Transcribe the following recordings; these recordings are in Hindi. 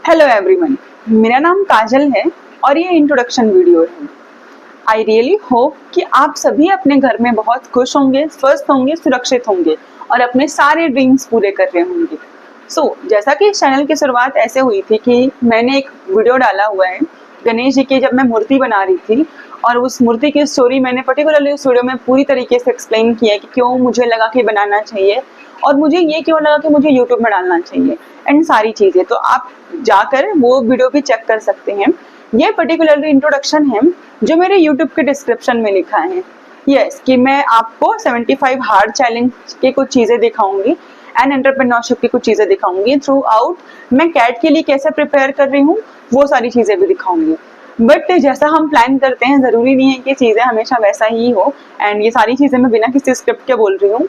हेलो एवरीवन, मेरा नाम काजल है और ये इंट्रोडक्शन वीडियो है। आई रियली होप कि आप सभी अपने घर में बहुत खुश होंगे, स्वस्थ होंगे, सुरक्षित होंगे और अपने सारे ड्रीम्स पूरे कर रहे होंगे। जैसा कि इस चैनल की शुरुआत ऐसे हुई थी कि मैंने एक वीडियो डाला हुआ है गणेश जी की, जब मैं मूर्ति बना रही थी और उस मूर्ति की स्टोरी मैंने पर्टिकुलरली उस वीडियो में पूरी तरीके से एक्सप्लेन किया है कि क्यों मुझे लगा कि बनाना चाहिए और मुझे ये क्यों लगा कि मुझे यूट्यूब में डालना चाहिए एंड सारी चीज़ें। तो आप जाकर वो वीडियो भी चेक कर सकते हैं। ये पर्टिकुलरली इंट्रोडक्शन है जो मेरे यूट्यूब के डिस्क्रिप्शन में लिखा है। यस, कि मैं आपको 75 हार्ड चैलेंज की कुछ चीज़ें दिखाऊंगी एंड एंटरप्रेन्योरशिप की कुछ चीज़ें दिखाऊंगी। थ्रू आउट मैं कैट के लिए कैसे प्रिपेयर कर रही हूँ वो सारी चीज़ें भी दिखाऊंगी। बट जैसा हम प्लान करते हैं ज़रूरी नहीं है कि चीज़ें हमेशा वैसा ही हो एंड ये सारी चीज़ें मैं बिना किसी स्क्रिप्ट के बोल रही हूँ।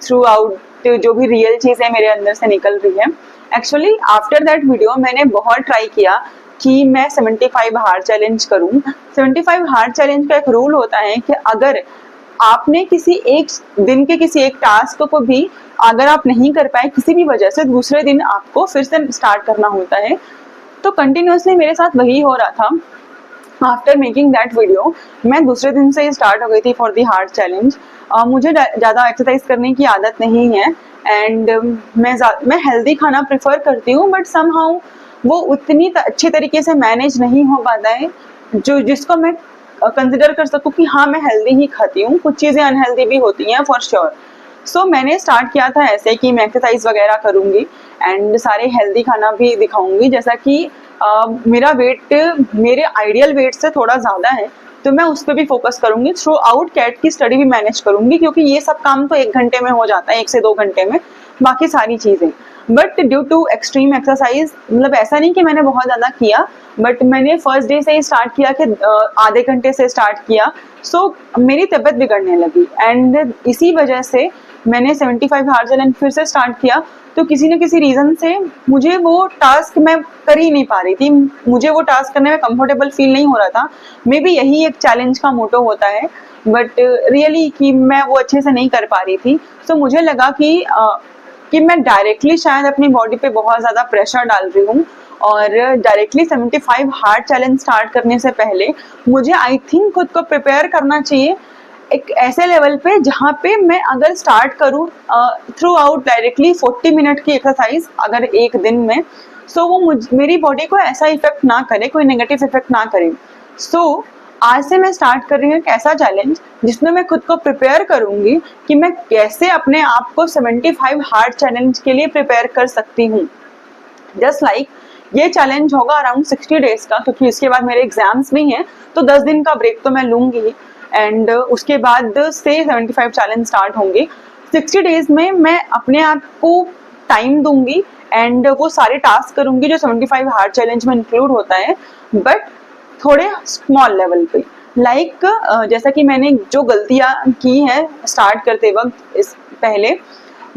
थ्रू आउट जो भी रियल चीज़ें मेरे अंदर से निकल रही है। एक्चुअली आफ्टर दैट वीडियो मैंने बहुत ट्राई किया कि मैं 75 हार्ड चैलेंज करूं। 75 हार्ड चैलेंज का एक रूल होता है कि अगर आपने किसी एक दिन के किसी एक टास्क को भी अगर आप नहीं कर पाए किसी भी वजह से, दूसरे दिन आपको फिर से स्टार्ट करना होता है। तो कंटिन्यूसली मेरे साथ वही हो रहा था। आफ्टर मेकिंग दैट वीडियो मैं दूसरे दिन से ही स्टार्ट हो गई थी फॉर दी हार्ड चैलेंज। मुझे ज़्यादा एक्सरसाइज करने की आदत नहीं है एंड मैं हेल्दी खाना प्रेफर करती हूँ, बट समहाउ वो उतनी अच्छे तरीके से मैनेज नहीं हो पाता है जो जिसको मैं कंसिडर कर सकूँ कि हाँ मैं हेल्दी ही खाती हूँ। कुछ चीज़ें अनहेल्दी भी होती हैं फॉर श्योर। मैंने स्टार्ट किया था ऐसे कि मैं एक्सरसाइज वगैरह करूँगी एंड सारे हेल्दी खाना भी दिखाऊंगी। जैसा कि मेरा वेट मेरे आइडियल वेट से थोड़ा ज़्यादा है तो मैं उस पर भी फोकस करूंगी। थ्रू आउट कैट की स्टडी भी मैनेज करूंगी क्योंकि ये सब काम तो 1 घंटे में हो जाता है, 1 से 2 घंटे में बाकी सारी चीज़ें। But due to extreme exercise, मतलब ऐसा नहीं कि मैंने बहुत ज़्यादा किया, बट मैंने फर्स्ट डे से ही स्टार्ट किया कि आधे घंटे से स्टार्ट किया। मेरी तबीयत बिगड़ने लगी एंड इसी वजह से मैंने 75 हार्ड चैलेंज फिर से स्टार्ट किया। तो किसी न किसी रीज़न से मुझे वो टास्क मैं कर ही नहीं पा रही थी, मुझे वो टास्क करने में कंफर्टेबल फील नहीं हो रहा था। मे बी यही एक चैलेंज का मोटो होता है, बट रियली कि मैं वो अच्छे से नहीं कर पा रही थी। मुझे लगा कि मैं डायरेक्टली शायद अपनी बॉडी पे बहुत ज़्यादा प्रेशर डाल रही हूँ और डायरेक्टली 75 हार्ड चैलेंज स्टार्ट करने से पहले मुझे आई थिंक खुद को प्रिपेयर करना चाहिए एक ऐसे लेवल पे जहाँ पे मैं अगर स्टार्ट करूँ थ्रू आउट डायरेक्टली 40 मिनट की एक्सरसाइज अगर एक दिन में, वो मेरी बॉडी को ऐसा इफेक्ट ना करे, कोई नेगेटिव इफेक्ट ना करे। आज से मैं स्टार्ट कर रही हूँ एक ऐसा चैलेंज जिसमें मैं खुद को प्रिपेयर करूँगी कि मैं कैसे अपने आप को 75 हार्ड चैलेंज के लिए प्रिपेयर कर सकती हूँ। जस्ट लाइक ये चैलेंज होगा अराउंड 60 डेज का, क्योंकि इसके बाद मेरे एग्जाम्स भी हैं तो 10 दिन का ब्रेक तो मैं लूँगी एंड उसके बाद से 75 चैलेंज स्टार्ट होंगे। 60 डेज में मैं अपने आप को टाइम दूंगी एंड वो सारे टास्क करूंगी जो 75 हार्ड चैलेंज में इंक्लूड होता है, बट थोड़े स्मॉल लेवल पे। लाइक जैसा कि मैंने जो गलतियां की हैं स्टार्ट करते वक्त, इस पहले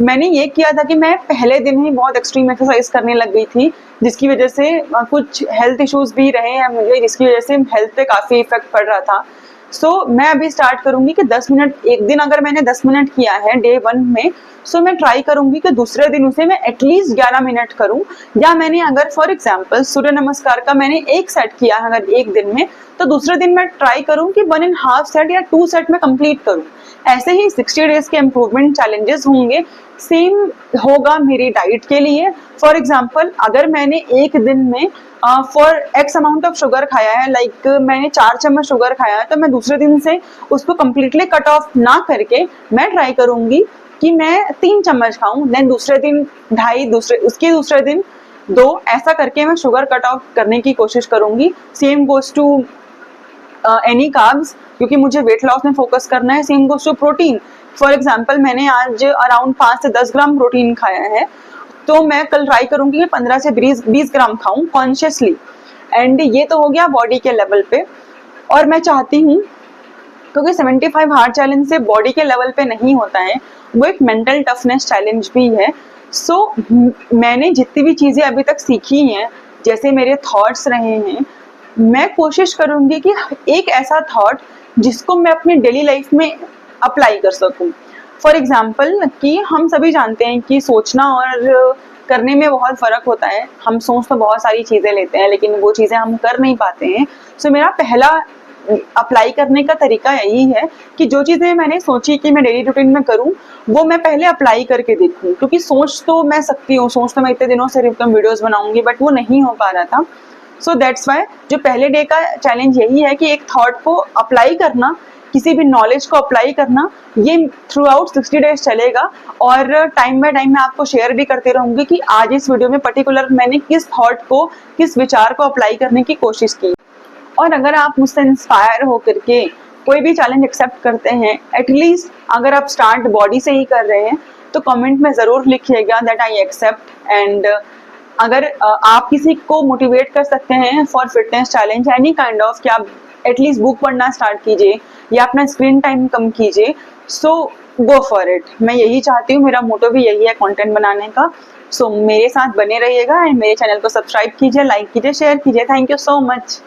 मैंने ये किया था कि मैं पहले दिन ही बहुत एक्सट्रीम एक्सरसाइज करने लग गई थी, जिसकी वजह से कुछ हेल्थ इश्यूज भी रहे हैं मुझे, जिसकी वजह से हेल्थ पे काफ़ी इफेक्ट पड़ रहा था। मैं अभी स्टार्ट करूंगी कि 10 मिनट, एक दिन अगर मैंने 10 मिनट किया है डे 1 में, मैं ट्राई करूंगी कि दूसरे दिन उसे मैं एटलीस्ट 11 मिनट करूं। या मैंने अगर फॉर एग्जांपल सूर्य नमस्कार का मैंने 1 सेट किया है अगर एक दिन में, तो दूसरे दिन मैं ट्राई करूं कि 1.5 सेट या 2 सेट में कंप्लीट करूं। ऐसे ही 60 डेज के इम्प्रूवमेंट चैलेंजेस होंगे। सेम होगा मेरी डाइट के लिए। फॉर एग्जाम्पल अगर मैंने एक दिन में for x amount of sugar खाया है, लाइक मैंने 4 चम्मच शुगर खाया है, तो मैं दूसरे दिन से उसको कम्प्लीटली कट ऑफ ना करके मैं ट्राई करूंगी कि मैं 3 चम्मच खाऊं, देन दूसरे दिन 2.5, दूसरे दिन 2, ऐसा करके मैं शुगर कट ऑफ करने की कोशिश करूंगी। Same goes to any carbs, क्योंकि मुझे वेट लॉस में फोकस करना है। Same goes to protein. For example मैंने आज अराउंड 5 से 10 ग्राम प्रोटीन खाया है, तो मैं कल ट्राई करूंगी कि 15 से 20 ग्राम खाऊं कॉन्शियसली। एंड ये तो हो गया बॉडी के लेवल पे। और मैं चाहती हूँ, क्योंकि 75 हार्ड चैलेंज से बॉडी के लेवल पे नहीं होता है, वो एक मेंटल टफनेस चैलेंज भी है। मैंने जितनी भी चीज़ें अभी तक सीखी हैं, जैसे मेरे थॉट्स रहे हैं, मैं कोशिश करूँगी कि एक ऐसा थॉट जिसको मैं अपनी डेली लाइफ में अप्लाई कर सकूँ। फॉर एग्जाम्पल कि हम सभी जानते हैं कि सोचना और करने में बहुत फ़र्क होता है। हम सोच तो बहुत सारी चीज़ें लेते हैं लेकिन वो चीज़ें हम कर नहीं पाते हैं। सो मेरा पहला अप्लाई करने का तरीका यही है कि जो चीज़ें मैंने सोची कि मैं डेली रूटीन में करूँ, वो मैं पहले अप्लाई करके देखूँ, क्योंकि सोच तो मैं सकती हूँ, सोच तो मैं इतने दिनों से वीडियोज़ बनाऊँगी, बट वो नहीं हो पा रहा था। सो दैट्स वाई जो पहले डे का चैलेंज यही है कि एक थॉट को अप्लाई करना, किसी भी नॉलेज को अप्लाई करना, ये थ्रू आउट 60 डेज चलेगा और टाइम बाय टाइम मैं आपको शेयर भी करते रहूंगी कि आज इस वीडियो में पर्टिकुलर मैंने किस थॉट को, किस विचार को अप्लाई करने की कोशिश की। और अगर आप मुझसे इंस्पायर हो करके कोई भी चैलेंज एक्सेप्ट करते हैं, एटलीस्ट अगर आप स्टार्ट बॉडी से ही कर रहे हैं, तो कमेंट में ज़रूर लिखिएगा दैट आई एक्सेप्ट। एंड अगर आप किसी को मोटिवेट कर सकते हैं for fitness challenge any kind of, कि आप एटलीस्ट बुक पढ़ना स्टार्ट कीजिए या अपना स्क्रीन टाइम कम कीजिए, सो गो फॉर इट। मैं यही चाहती हूँ, मेरा मोटो भी यही है कंटेंट बनाने का। सो मेरे साथ बने रहिएगा एंड मेरे चैनल को सब्सक्राइब कीजिए, लाइक कीजिए, शेयर कीजिए। Thank you so much.